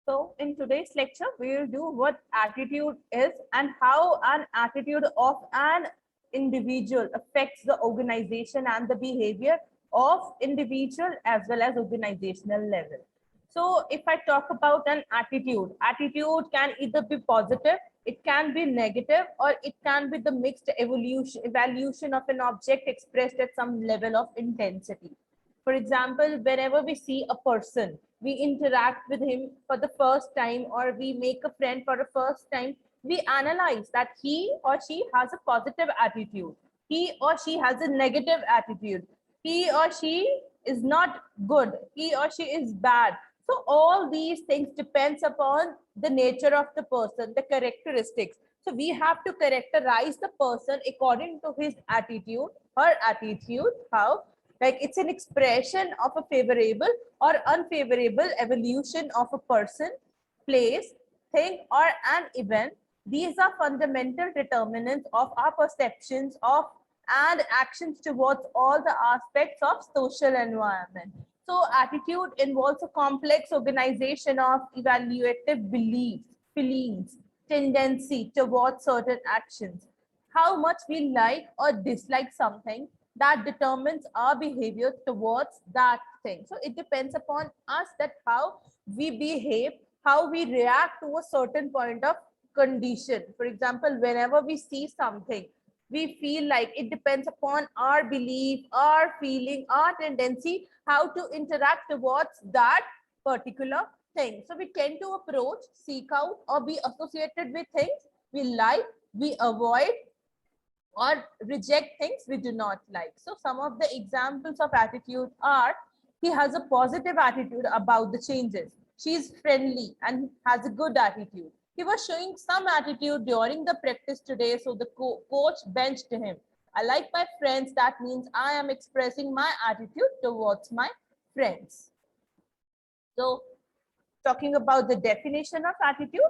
So in today's lecture, we will do what attitude is and how an attitude of an individual affects the organization and the behavior of individual as well as organizational level. So if I talk about an attitude can either be positive, it can be negative, or it can be the mixed evaluation of an object expressed at some level of intensity. For example, whenever we see a person, we interact with him for the first time or we make a friend for the first time, we analyze that he or she has a positive attitude, he or she has a negative attitude, he or she is not good, he or she is bad. So all these things depends upon the nature of the person, the characteristics. So we have to characterize the person according to his attitude, her attitude, how like it's an expression of a favorable or unfavorable evolution of a person, place, thing, or an event. These are fundamental determinants of our perceptions of and actions towards all the aspects of social environment. So attitude involves a complex organization of evaluative beliefs, feelings, tendency towards certain actions. How much we like or dislike something, that determines our behavior towards that thing. So it depends upon us that how we behave, how we react to a certain point of condition. For example, whenever we see something, we feel like it depends upon our belief, our feeling, our tendency, how to interact towards that particular thing. So we tend to approach, seek out, or be associated with things we like, we avoid, or reject things we do not like. So some of the examples of attitude are, he has a positive attitude about the changes. She is friendly and has a good attitude. He was showing some attitude during the practice today, so the coach benched him. I like my friends, that means I am expressing my attitude towards my friends. So talking about the definition of attitude,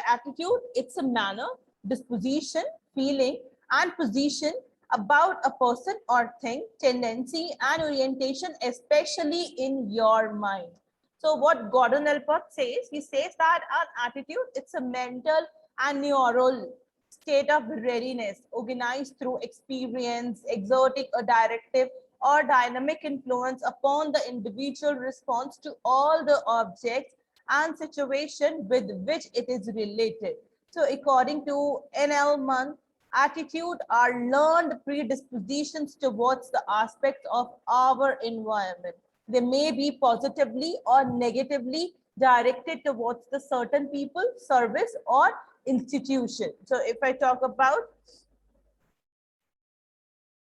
attitude, it's a manner, disposition, feeling, and position about a person or thing, tendency and orientation, especially in your mind. So what Gordon Allport says, he says that an attitude, it's a mental and neural state of readiness organized through experience, exerting a directive or dynamic influence upon the individual response to all the objects and situation with which it is related. So according to N.L. attitude are learned predispositions towards the aspects of our environment. They may be positively or negatively directed towards the certain people, service, or institution. So if I talk about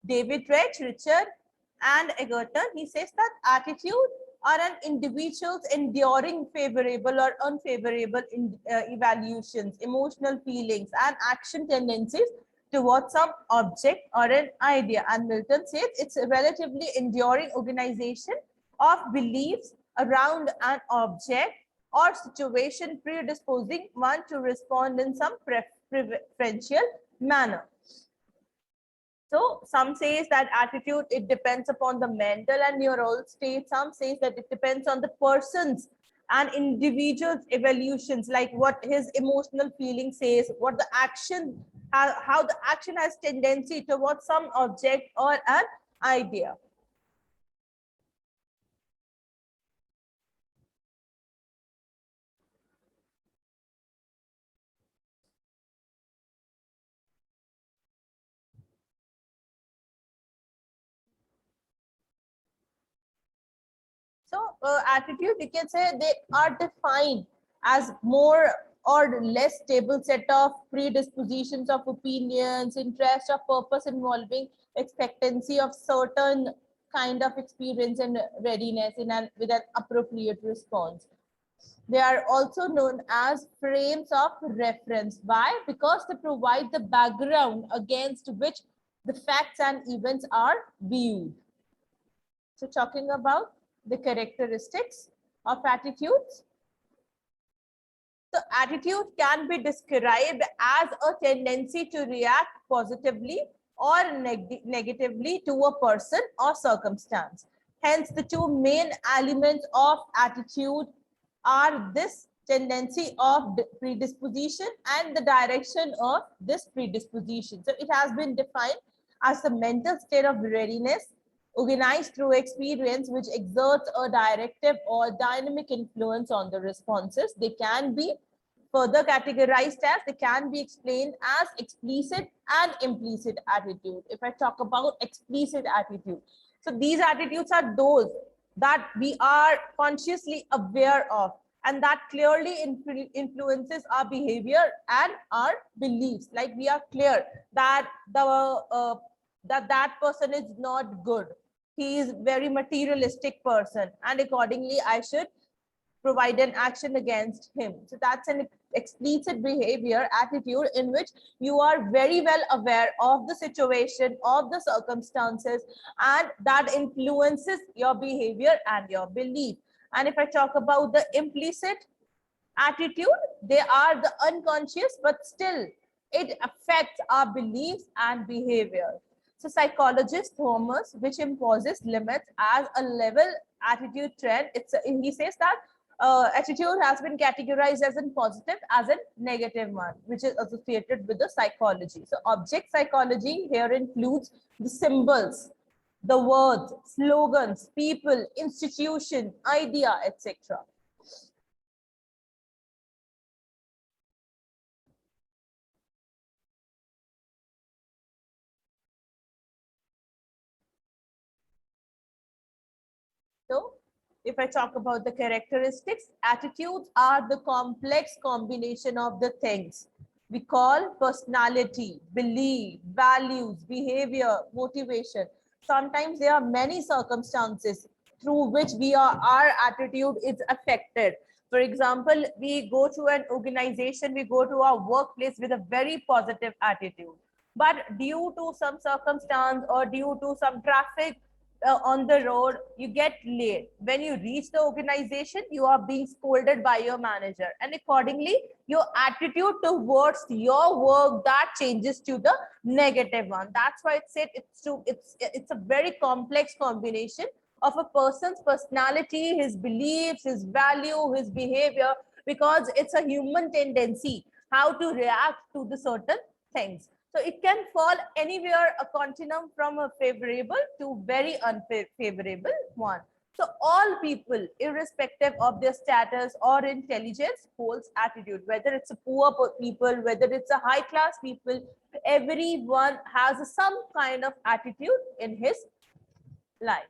David Reich, Richard, and Egerton, he says that attitude are an individual's enduring favorable or unfavorable evaluations, emotional feelings, and action tendencies towards some object or an idea. And Milton says it's a relatively enduring organization of beliefs around an object or situation predisposing one to respond in some preferential manner. So some says that attitude, it depends upon the mental and neural state. Some says that it depends on the person's and individual's evolutions, like what his emotional feeling says, what the action, how the action has tendency towards some object or an idea. So attitude, we can say they are defined as more or less stable set of predispositions of opinions, interest or purpose involving expectancy of certain kind of experience and readiness in an with an appropriate response. They are also known as frames of reference. Why? Because they provide the background against which the facts and events are viewed. So talking about the characteristics of attitudes. So attitude can be described as a tendency to react positively or negatively to a person or circumstance. Hence, the two main elements of attitude are this tendency of predisposition and the direction of this predisposition. So it has been defined as the mental state of readiness organized through experience which exerts a directive or dynamic influence on the responses. They can be further categorized as, they can be explained as explicit and implicit attitude. If I talk about explicit attitude, so these attitudes are those that we are consciously aware of and that clearly influences our behavior and our beliefs. Like we are clear that that person is not good. He is very materialistic person, and accordingly I should provide an action against him. So that's an explicit behavior attitude in which you are very well aware of the situation, of the circumstances, and that influences your behavior and your belief. And if I talk about the implicit attitude, they are the unconscious, but still it affects our beliefs and behavior. So psychologist Thomas, which imposes limits as a level attitude trend, he says that attitude has been categorized as in positive, as in negative one, which is associated with the psychology. So object psychology here includes the symbols, the words, slogans, people, institution, idea, etc. So if I talk about the characteristics, attitudes are the complex combination of the things we call personality, belief, values, behavior, motivation. Sometimes there are many circumstances through which our attitude is affected. For example, we go to an organization, we go to our workplace with a very positive attitude. But due to some circumstance or due to some traffic on the road, you get late. When you reach the organization, you are being scolded by your manager, and accordingly your attitude towards your work that changes to the negative one. That's why it said it's a very complex combination of a person's personality, his beliefs, his value, his behavior, because it's a human tendency how to react to the certain things. So it can fall anywhere, a continuum from a favorable to very unfavorable one. So all people, irrespective of their status or intelligence, holds attitude, whether it's a poor people, whether it's a high class people, everyone has some kind of attitude in his life.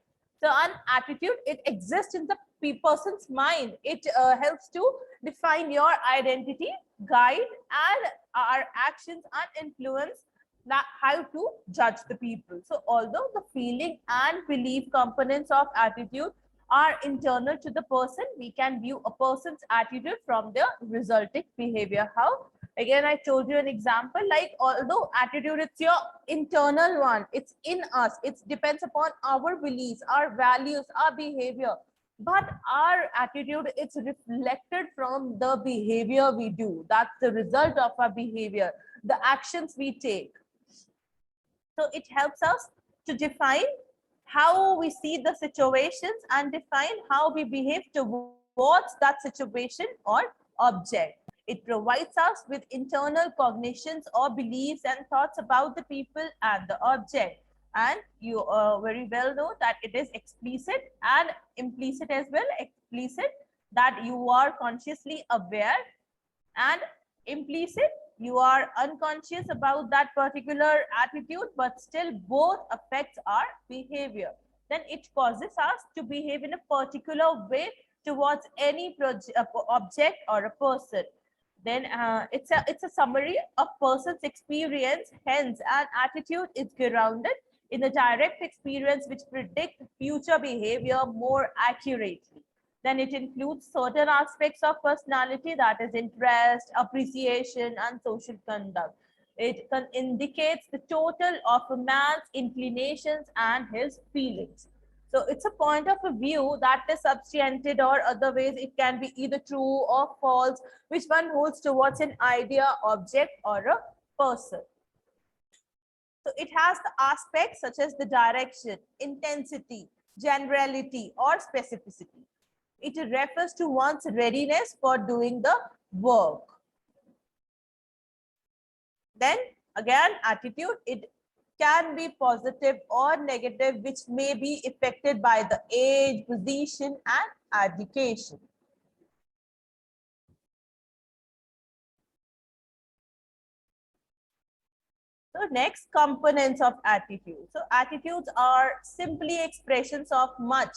So an attitude, it exists in the person's mind. It helps to define your identity, guide and our actions and influence that how to judge the people. So although the feeling and belief components of attitude are internal to the person, we can view a person's attitude from their resulting behavior. How? Again, I told you an example, like although attitude, it's your internal one, it's in us, it depends upon our beliefs, our values, our behavior, but our attitude, it's reflected from the behavior we do. That's the result of our behavior, the actions we take. So it helps us to define how we see the situations and define how we behave towards that situation or object. It provides us with internal cognitions or beliefs and thoughts about the people and the object. And you very well know that it is explicit and implicit as well. Explicit, that you are consciously aware, and implicit, you are unconscious about that particular attitude, but still both affects our behavior. Then it causes us to behave in a particular way towards any object or a person. Then it's a summary of person's experience. Hence an attitude is grounded in a direct experience which predict future behavior more accurately. Then it includes certain aspects of personality, that is interest, appreciation, and social conduct. It indicates the total of a man's inclinations and his feelings. So it's a point of a view that is substantiated, or other ways it can be either true or false, which one holds towards an idea, object, or a person. So it has the aspects such as the direction, intensity, generality, or specificity. It refers to one's readiness for doing the work. Then again, attitude, it can be positive or negative, which may be affected by the age, position, and education. So next, components of attitude. So attitudes are simply expressions of much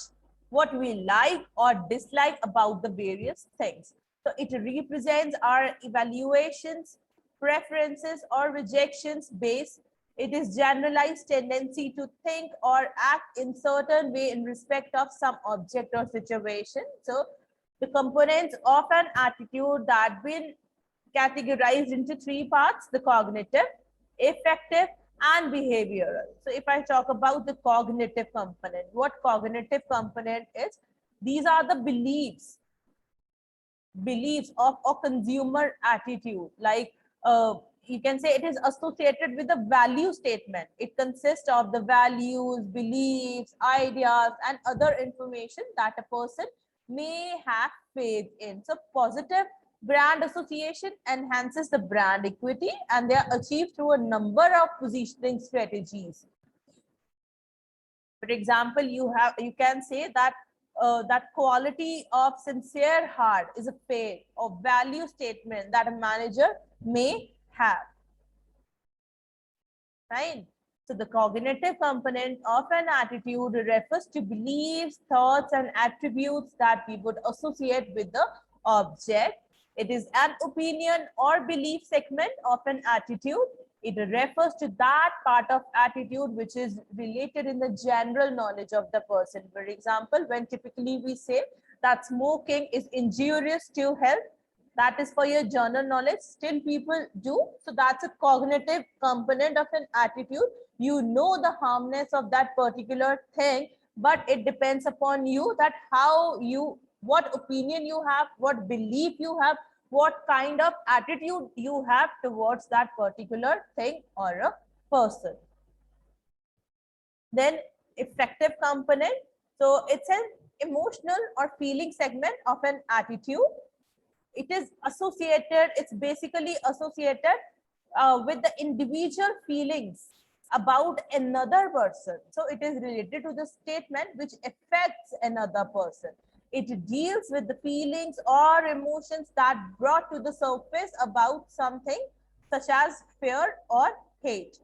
what we like or dislike about the various things. So it represents our evaluations, preferences, or rejections based. It is generalized tendency to think or act in certain way in respect of some object or situation. So the components of an attitude that been categorized into three parts: the cognitive, affective, and behavioral. So if I talk about the cognitive component, what cognitive component is? These are the beliefs of a consumer attitude. Like you can say it is associated with a value statement. It consists of the values, beliefs, ideas, and other information that a person may have faith in. So positive brand association enhances the brand equity, and they are achieved through a number of positioning strategies. For example, you can say that that quality of sincere heart is a faith or value statement that a manager may have. Right? So the cognitive component of an attitude refers to beliefs, thoughts, and attributes that we would associate with the object. It is an opinion or belief segment of an attitude. It refers to that part of attitude which is related in the general knowledge of the person. For example, when typically we say that smoking is injurious to health, that is for your general knowledge, still people do. So that's a cognitive component of an attitude. You know the harmness of that particular thing, but it depends upon you that how you, what opinion you have, what belief you have, what kind of attitude you have towards that particular thing or a person. Then affective component. So it's an emotional or feeling segment of an attitude. It is associated, it's basically associated with the individual feelings about another person. So it is related to the statement which affects another person. It deals with the feelings or emotions that brought to the surface about something such as fear or hate.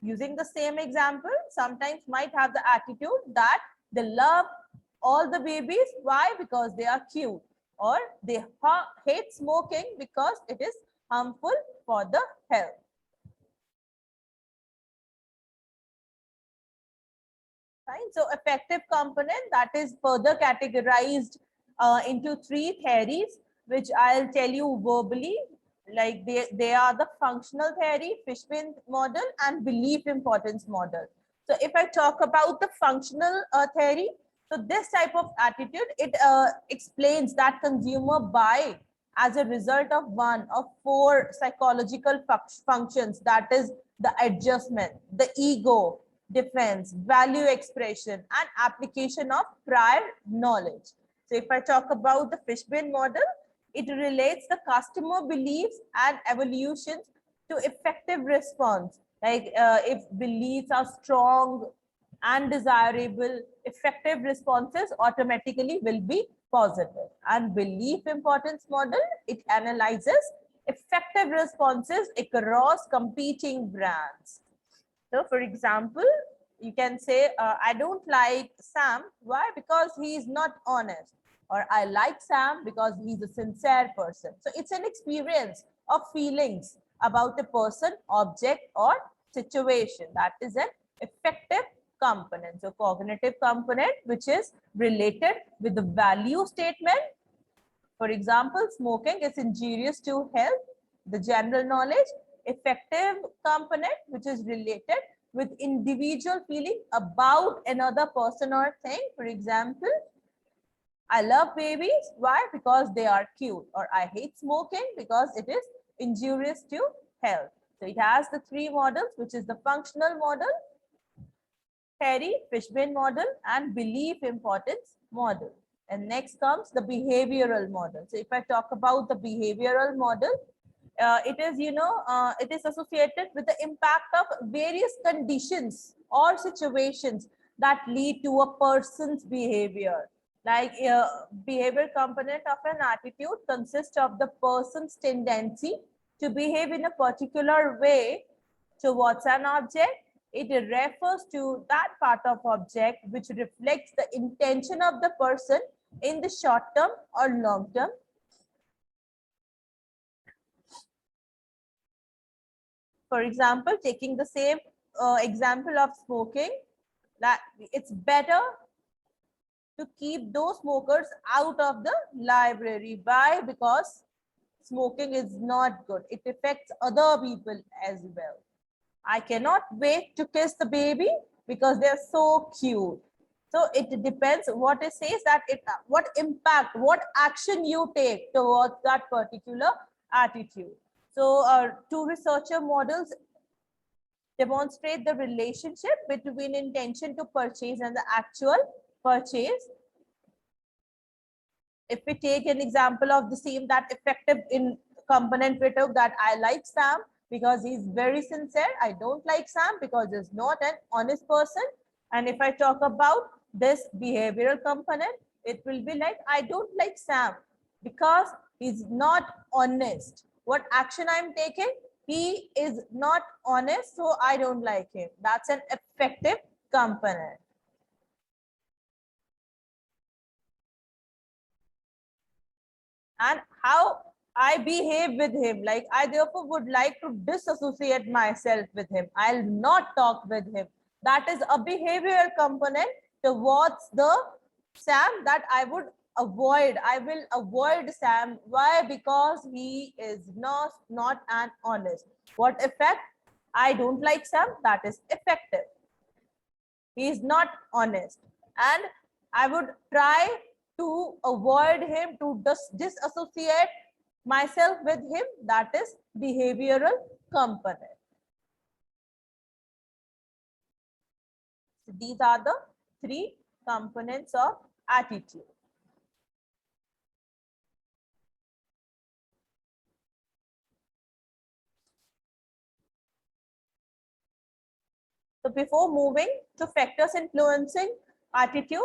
Using the same example, sometimes might have the attitude that they love all the babies. Why? Because they are cute. Or they hate smoking because it is harmful for the health. Right? So affective component, that is further categorized into three theories, which I'll tell you verbally. Like they are the functional theory, Fishbein model, and belief importance model. So if I talk about the functional theory, so this type of attitude, it explains that consumer buy as a result of one of four psychological functions, that is the adjustment, the ego, defense, value expression, and application of prior knowledge. So if I talk about the Fishbein model, it relates the customer beliefs and evolutions to effective response. Like if beliefs are strong and desirable, effective responses automatically will be positive. And belief importance model, it analyzes effective responses across competing brands. So for example, you can say, I don't like Sam. Why? Because he is not honest. Or I like Sam because he's a sincere person. So it's an experience of feelings about a person, object, or situation. That is an affective component. So cognitive component, which is related with the value statement. For example, smoking is injurious to health, the general knowledge. Affective component, which is related with individual feeling about another person or thing. For example, I love babies. Why? Because they are cute. Or I hate smoking because it is injurious to health. So it has the three models, which is the functional model, Perry Fishbein model, and belief importance model. And next comes the behavioral model. So if I talk about the behavioral model, it is, it is associated with the impact of various conditions or situations that lead to a person's behavior. Like behavior component of an attitude consists of the person's tendency to behave in a particular way towards an object. It refers to that part of object which reflects the intention of the person in the short term or long term. For example, taking the same example of smoking, that it's better to keep those smokers out of the library. Why? Because smoking is not good. It affects other people as well. I cannot wait to kiss the baby because they're so cute. So it depends what it says, that what impact, what action you take towards that particular attitude. So two researcher models demonstrate the relationship between intention to purchase and the actual purchase. If we take an example of the same, that effective in component we took, that I like Sam because he's very sincere. I don't like Sam because he's not an honest person. And if I talk about this behavioral component, it will be like, I don't like Sam because he's not honest. What action I'm taking? He is not honest, so I don't like him. That's an effective component. And how I behave with him, like I therefore would like to disassociate myself with him. I'll not talk with him. That is a behavioral component towards the Sam that I would avoid. I will avoid Sam. Why? Because he is not an honest. What effect? I don't like Sam. That is effective. He is not honest, and I would try to avoid him, to disassociate myself with him. That is behavioral component. So these are the three components of attitude. So before moving to factors influencing attitude,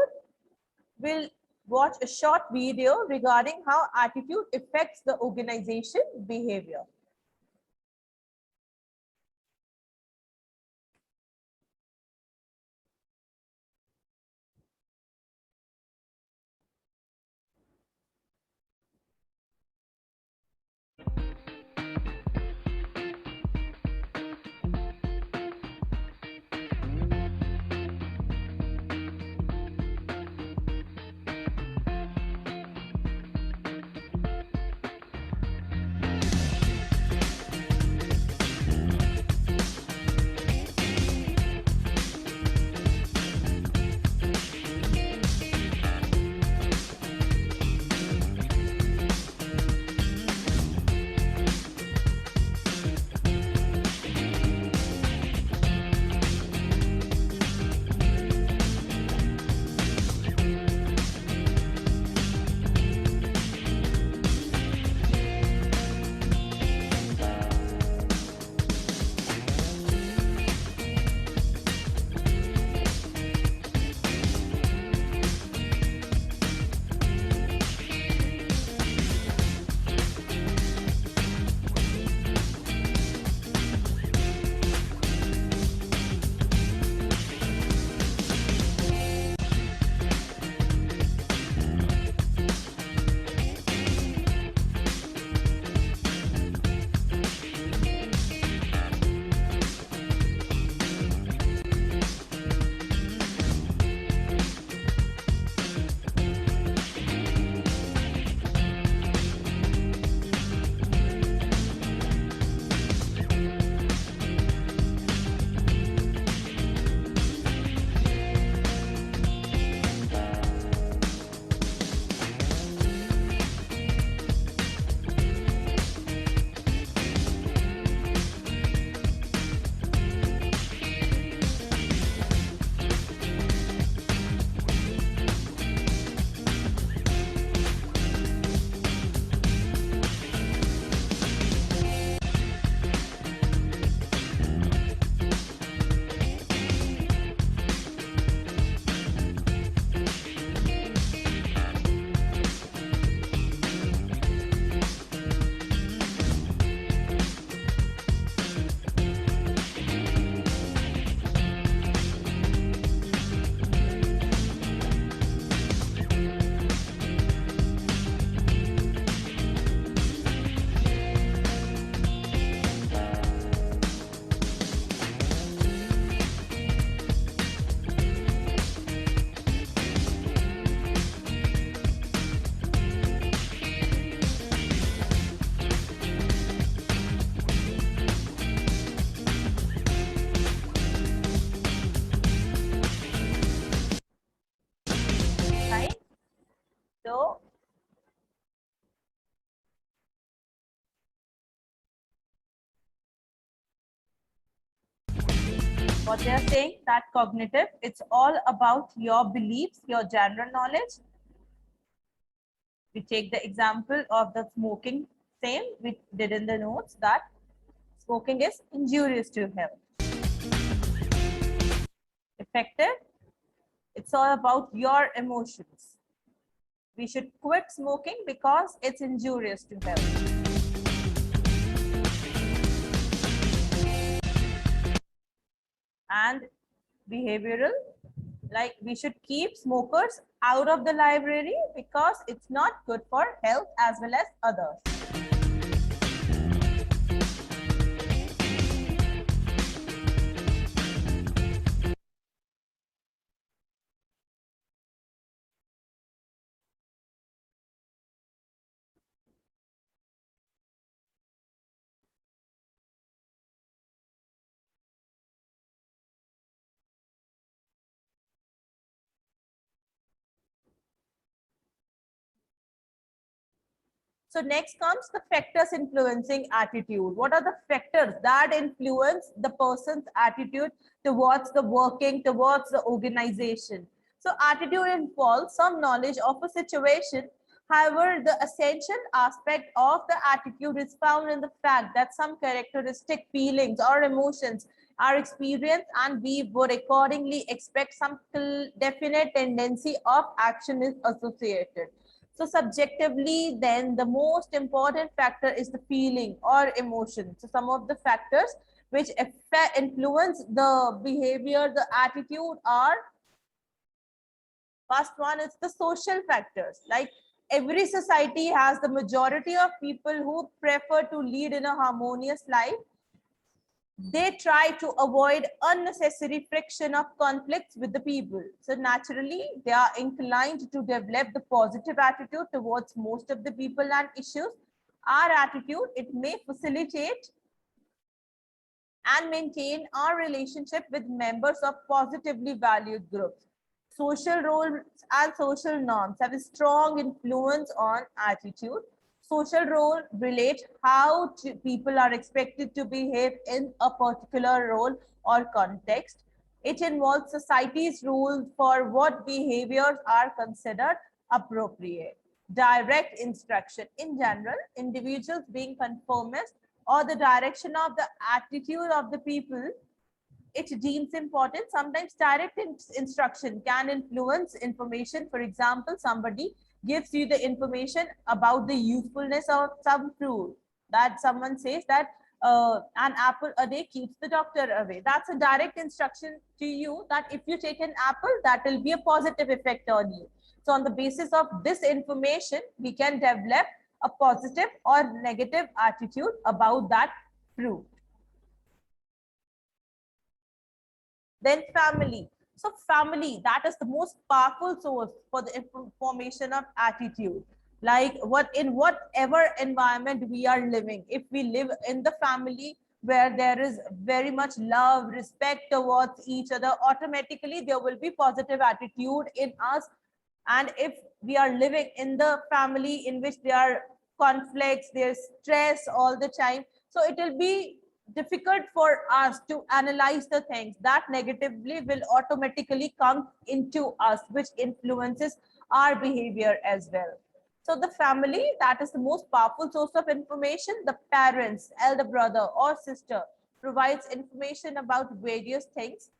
we'll watch a short video regarding how attitude affects the organization behavior. What they are saying, that cognitive, it's all about your beliefs, your general knowledge. We take the example of the smoking, same we did in the notes, that smoking is injurious to health. Effective, it's all about your emotions. We should quit smoking because it's injurious to health. And behavioral, like we should keep smokers out of the library because it's not good for health as well as others. So next comes the factors influencing attitude. What are the factors that influence the person's attitude towards the working, towards the organization? So attitude involves some knowledge of a situation. However, the essential aspect of the attitude is found in the fact that some characteristic feelings or emotions are experienced, and we would accordingly expect some definite tendency of action is associated. So subjectively, then the most important factor is the feeling or emotion. So some of the factors which influence the behavior, the attitude are, first one is the social factors. Like every society has the majority of people who prefer to lead in a harmonious life. They try to avoid unnecessary friction of conflicts with the people. So naturally, they are inclined to develop the positive attitude towards most of the people and issues. Our attitude, it may facilitate and maintain our relationship with members of positively valued groups. Social roles and social norms have a strong influence on attitude. Social role relate how people are expected to behave in a particular role or context. It involves society's rules for what behaviors are considered appropriate. Direct instruction. In general, individuals being conformist or the direction of the attitude of the people it deems important. Sometimes direct instruction can influence information. For example, somebody gives you the information about the usefulness of some fruit, that someone says that an apple a day keeps the doctor away. That's a direct instruction to you that if you take an apple, that will be a positive effect on you. So on the basis of this information, we can develop a positive or negative attitude about that fruit. Then family. So family, that is the most powerful source for the formation of attitude. Like in whatever environment we are living, if we live in the family where there is very much love, respect towards each other, automatically there will be positive attitude in us. And if we are living in the family in which there are conflicts, there's stress all the time, so it will be difficult for us to analyze the things that negatively will automatically come into us, which influences our behavior as well. So the family, that is the most powerful source of information. The parents, elder brother or sister provides information about various things.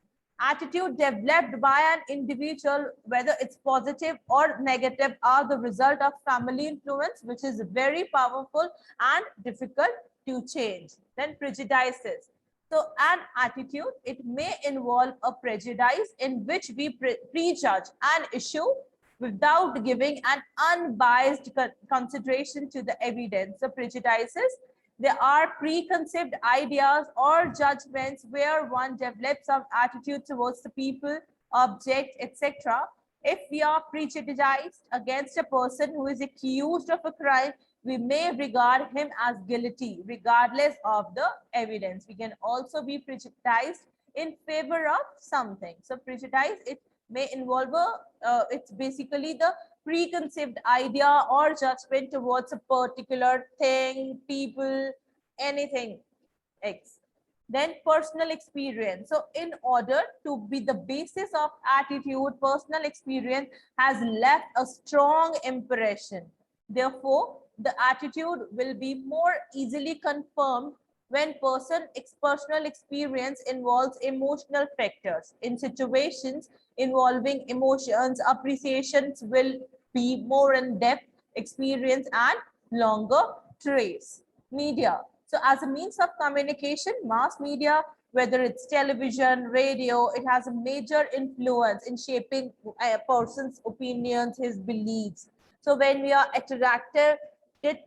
Attitude developed by an individual, whether it's positive or negative, are the result of family influence, which is very powerful and difficult to change. Then prejudices. So an attitude, it may involve a prejudice in which we prejudge an issue without giving an unbiased consideration to the evidence. So prejudices, there are preconceived ideas or judgments where one develops some attitude towards the people, object, etc. If we are prejudiced against a person who is accused of a crime, we may regard him as guilty regardless of the evidence. We can also be prejudiced in favor of something. So prejudice, it may involve it's basically the preconceived idea or judgment towards a particular thing, people, anything X. Then personal experience. So in order to be the basis of attitude, personal experience has left a strong impression. Therefore, the attitude will be more easily confirmed when personal experience involves emotional factors. In situations involving emotions, appreciations will be more in depth, experience and longer trace. Media. So as a means of communication, mass media, whether it's television, radio, it has a major influence in shaping a person's opinions, his beliefs. So when we are attracted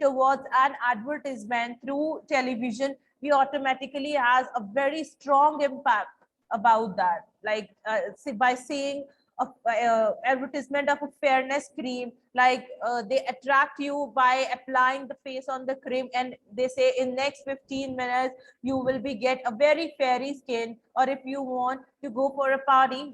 towards an advertisement through television, we automatically has a very strong impact about that. Like by seeing a advertisement of a fairness cream, like they attract you by applying the face on the cream, and they say in next 15 minutes you will be get a very fairy skin. Or if you want to go for a party,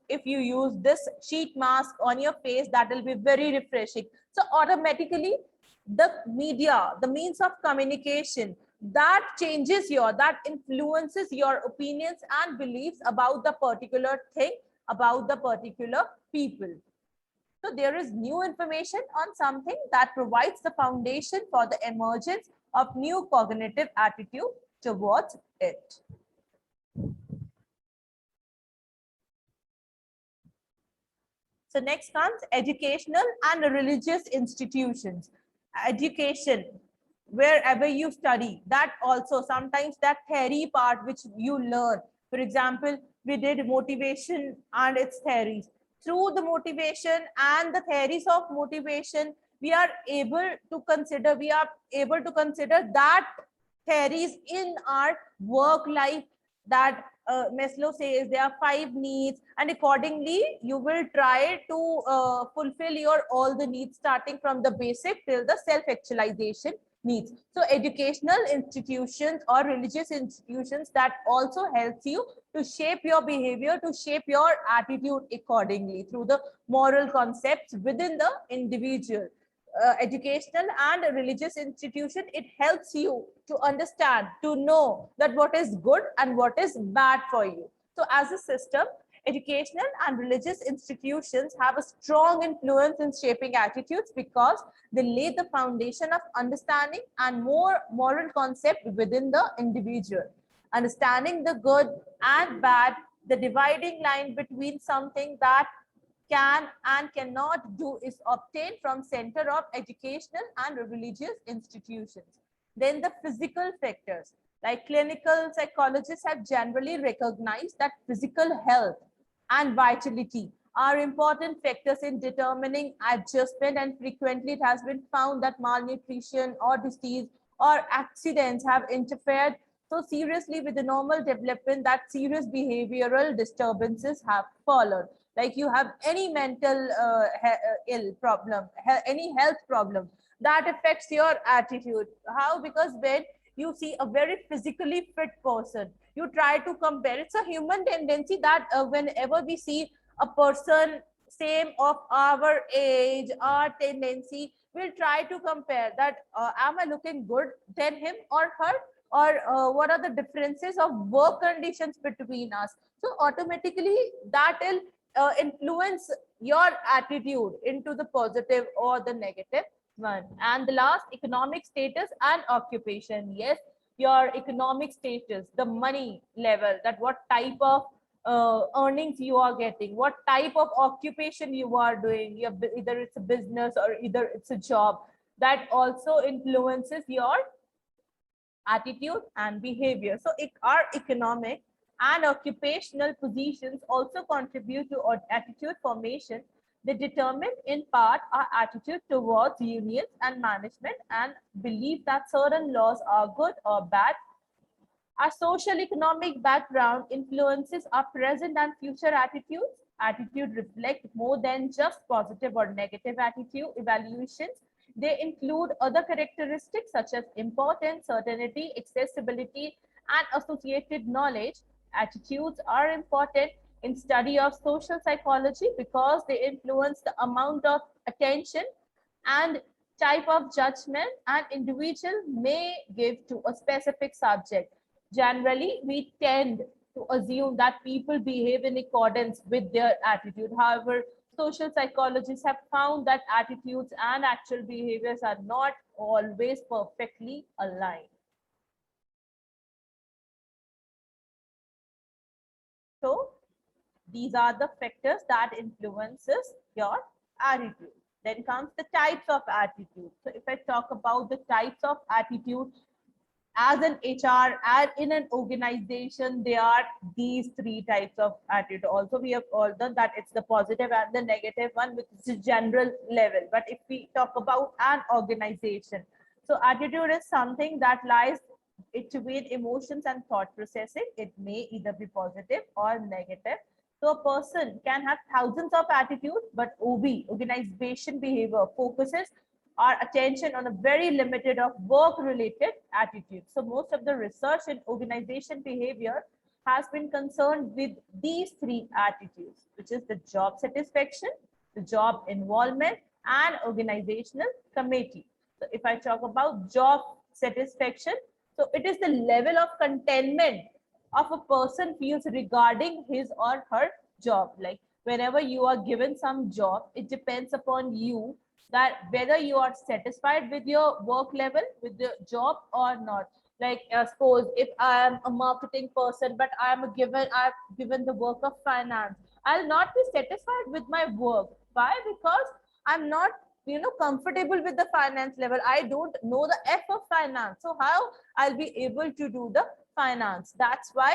if you use this sheet mask on your face, that will be very refreshing. So automatically the media, the means of communication, that changes that influences your opinions and beliefs about the particular thing, about the particular people. So there is new information on something that provides the foundation for the emergence of new cognitive attitude towards it. So next comes educational and religious institutions. Education, wherever you study, that also sometimes that theory part which you learn. For example, we did motivation and its theories. Through the motivation and the theories of motivation, we are able to consider that theories in our work life, that Maslow says there are 5 needs, and accordingly you will try to fulfill your all the needs, starting from the basic till the self-actualization needs. So educational institutions or religious institutions, that also helps you to shape your behavior, to shape your attitude accordingly through the moral concepts within the individual. Educational and religious institution, it helps you to understand, to know that what is good and what is bad for you. So as a system, educational and religious institutions have a strong influence in shaping attitudes because they lay the foundation of understanding and more moral concept within the individual. Understanding the good and bad, the dividing line between something that can and cannot do is obtained from center of educational and religious institutions. Then the physical factors, like clinical psychologists have generally recognized that physical health and vitality are important factors in determining adjustment, and frequently it has been found that malnutrition or disease or accidents have interfered so seriously with the normal development that serious behavioral disturbances have followed. Like you have any mental ill problem, any health problem, that affects your attitude. How? Because when you see a very physically fit person, you try to compare. It's a human tendency that whenever we see a person same of our age, our tendency will try to compare that am I looking good than him or her, or what are the differences of work conditions between us. So automatically that will influence your attitude into the positive or the negative one. And the last, economic status and occupation. Yes, your economic status, the money level, that what type of earnings you are getting, what type of occupation you are doing, either it's a business or either it's a job, that also influences your attitude and behavior. So our economic and occupational positions also contribute to our attitude formation. They determine in part our attitude towards unions and management and belief that certain laws are good or bad. Our social economic background influences our present and future attitudes. Attitude reflect more than just positive or negative attitude evaluations. They include other characteristics such as importance, certainty, accessibility, and associated knowledge. Attitudes are important in study of social psychology because they influence the amount of attention and type of judgment an individual may give to a specific subject. Generally, we tend to assume that people behave in accordance with their attitude. However, social psychologists have found that attitudes and actual behaviors are not always perfectly aligned. So these are the factors that influences your attitude. Then comes the types of attitude. So if I talk about the types of attitude, as an HR and in an organization, there are these three types of attitude. Also, we have called them that it's the positive and the negative one, which is the general level. But if we talk about an organization, so attitude is something that lies between emotions and thought processing. It may either be positive or negative. So a person can have thousands of attitudes, but OB, organization behavior, focuses our attention on a very limited of work-related attitudes. So most of the research in organization behavior has been concerned with these three attitudes, which is the job satisfaction, the job involvement, and organizational committee. So if I talk about job satisfaction, so it is the level of contentment of a person feels regarding his or her job. Like whenever you are given some job, it depends upon you that whether you are satisfied with your work level, with the job or not. Like suppose if I am a marketing person, but I've given the work of finance, I'll not be satisfied with my work. Why? Because I'm not comfortable with the finance level. I don't know the F of finance. So how I'll be able to do the finance? That's why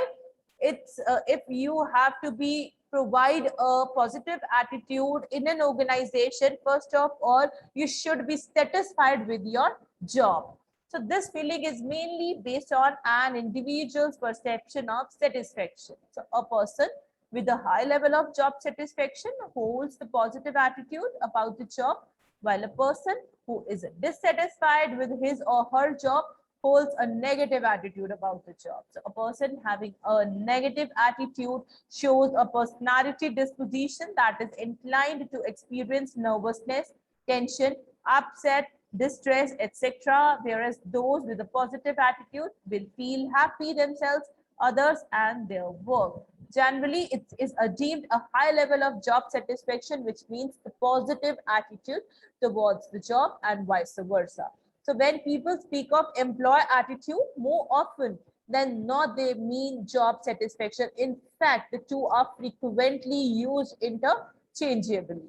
it's if you have to be provide a positive attitude in an organization, first of all you should be satisfied with your job. So this feeling is mainly based on an individual's perception of satisfaction. So a person with a high level of job satisfaction holds the positive attitude about the job, while a person who is dissatisfied with his or her job holds a negative attitude about the job. So a person having a negative attitude shows a personality disposition that is inclined to experience nervousness, tension, upset, distress, etc. Whereas those with a positive attitude will feel happy themselves, others, and their work. Generally, it is deemed a high level of job satisfaction, which means the positive attitude towards the job and vice versa. So when people speak of employee attitude, more often than not, they mean job satisfaction. In fact, the two are frequently used interchangeably.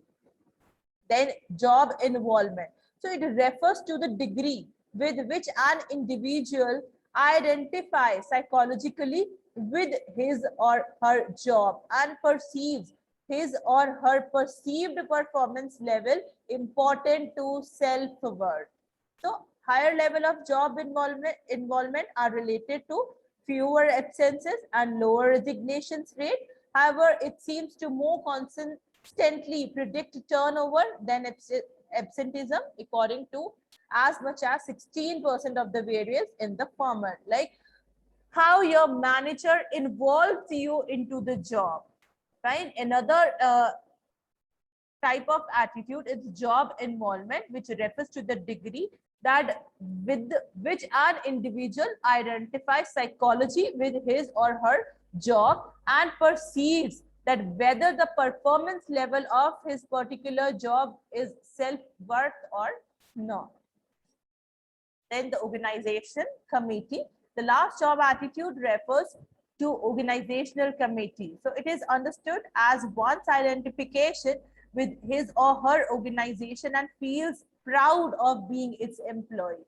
Then job involvement. So it refers to the degree with which an individual identifies psychologically with his or her job and perceives his or her perceived performance level important to self-worth. So higher level of job involvement are related to fewer absences and lower resignations rate. However, it seems to more constantly predict turnover than absenteeism, according to as much as 16% of the variance in the former. Like how your manager involves you into the job, right? Another type of attitude is job involvement, which refers to the degree that with which an individual identifies psychology with his or her job and perceives that whether the performance level of his particular job is self-worth or not. Then the organization committee. The last job attitude refers to organizational committee. So it is understood as one's identification with his or her organization and feels proud of being its employee.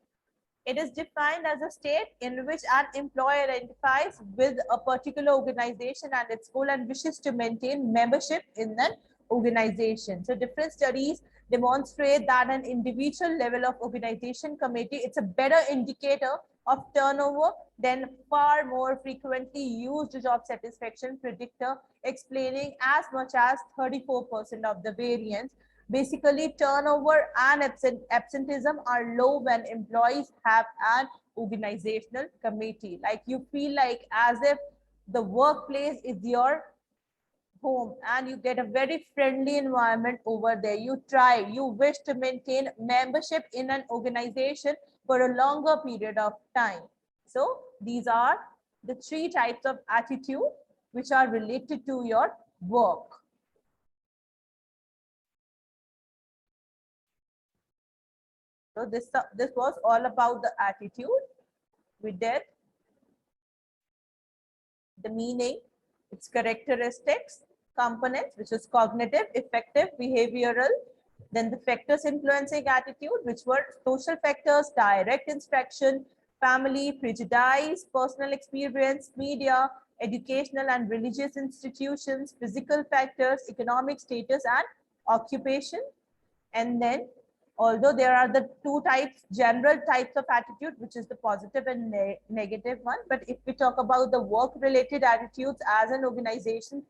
It is defined as a state in which an employer identifies with a particular organization and its goal and wishes to maintain membership in an organization. So different studies demonstrate that an individual level of organization committee, it's a better indicator of turnover than far more frequently used job satisfaction predictor, explaining as much as 34% of the variance. Basically, turnover and absenteeism are low when employees have an organizational committee. Like you feel like as if the workplace is your home and you get a very friendly environment over there. You wish to maintain membership in an organization for a longer period of time. So these are the 3 types of attitude which are related to your work. So this was all about the attitude. We did the meaning, its characteristics, components, which is cognitive, affective, behavioral, then the factors influencing attitude, which were social factors, direct instruction, family, prejudice, personal experience, media, educational and religious institutions, physical factors, economic status, and occupation. And then, although there are the 2 types, general types of attitude, which is the positive and negative one. But if we talk about the work related attitudes as an organization,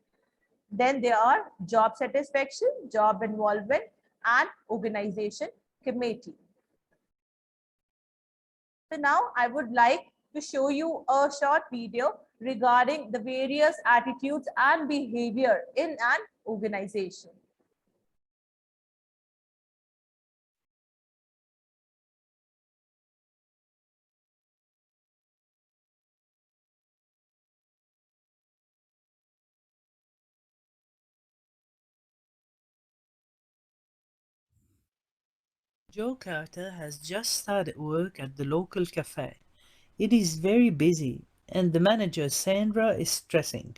then there are job satisfaction, job involvement, and organization committee. So now I would like to show you a short video regarding the various attitudes and behavior in an organization. Joe Carter has just started work at the local cafe. It is very busy, and the manager Sandra is stressing.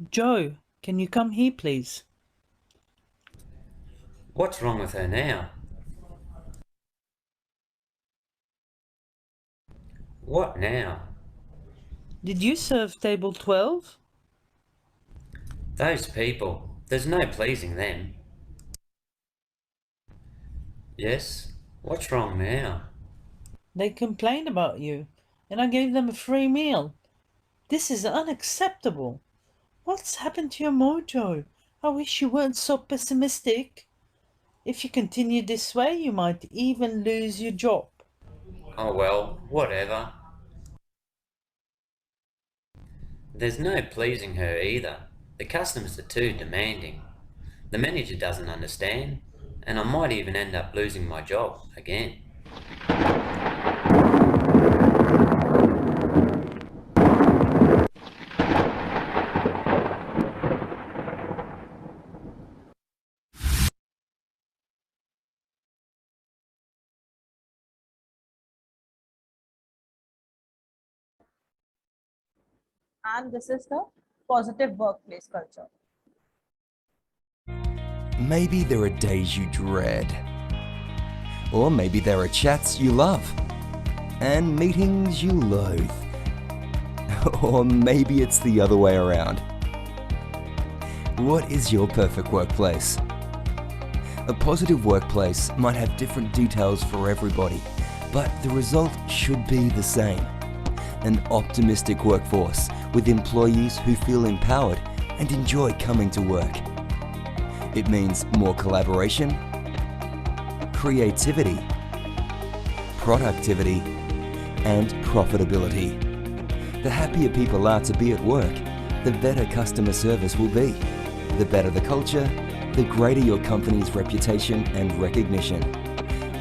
Joe, can you come here, please? What's wrong with her now? What now? Did you serve table 12? Those people. There's no pleasing them. Yes? What's wrong now? They complained about you, and I gave them a free meal. This is unacceptable. What's happened to your mojo? I wish you weren't so pessimistic. If you continue this way, you might even lose your job. Oh well, whatever. There's no pleasing her either. The customers are too demanding. The manager doesn't understand, and I might even end up losing my job again. And this is the positive workplace culture. Maybe there are days you dread. Or maybe there are chats you love. And meetings you loathe. Or maybe it's the other way around. What is your perfect workplace? A positive workplace might have different details for everybody, but the result should be the same. An optimistic workforce with employees who feel empowered and enjoy coming to work. It means more collaboration, creativity, productivity, and profitability. The happier people are to be at work, the better customer service will be. The better the culture, the greater your company's reputation and recognition.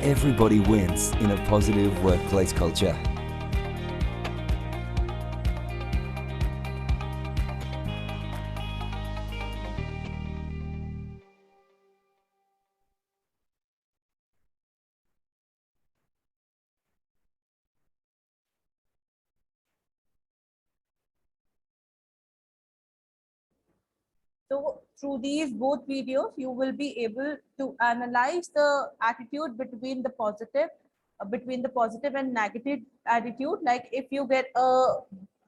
Everybody wins in a positive workplace culture. So through these both videos, you will be able to analyze the attitude between the positive and negative attitude. Like if you get a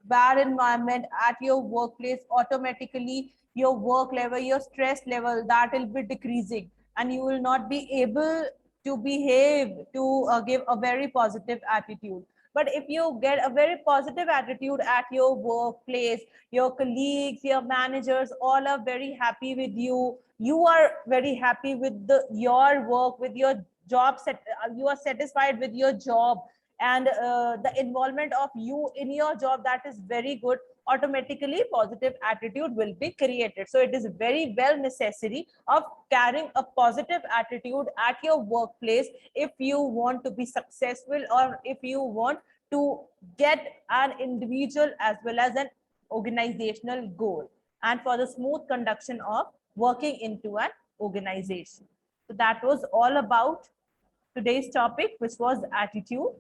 bad environment at your workplace, automatically your work level, your stress level, that will be decreasing, and you will not be able to behave to give a very positive attitude. But if you get a very positive attitude at your workplace, your colleagues, your managers, all are very happy with you. You are very happy with your work, with your job set. You are satisfied with your job, and the involvement of you in your job, that is very good. Automatically positive attitude will be created. So it is very well necessary of carrying a positive attitude at your workplace if you want to be successful, or if you want to get an individual as well as an organizational goal, and for the smooth conduction of working into an organization. So that was all about today's topic, which was attitude.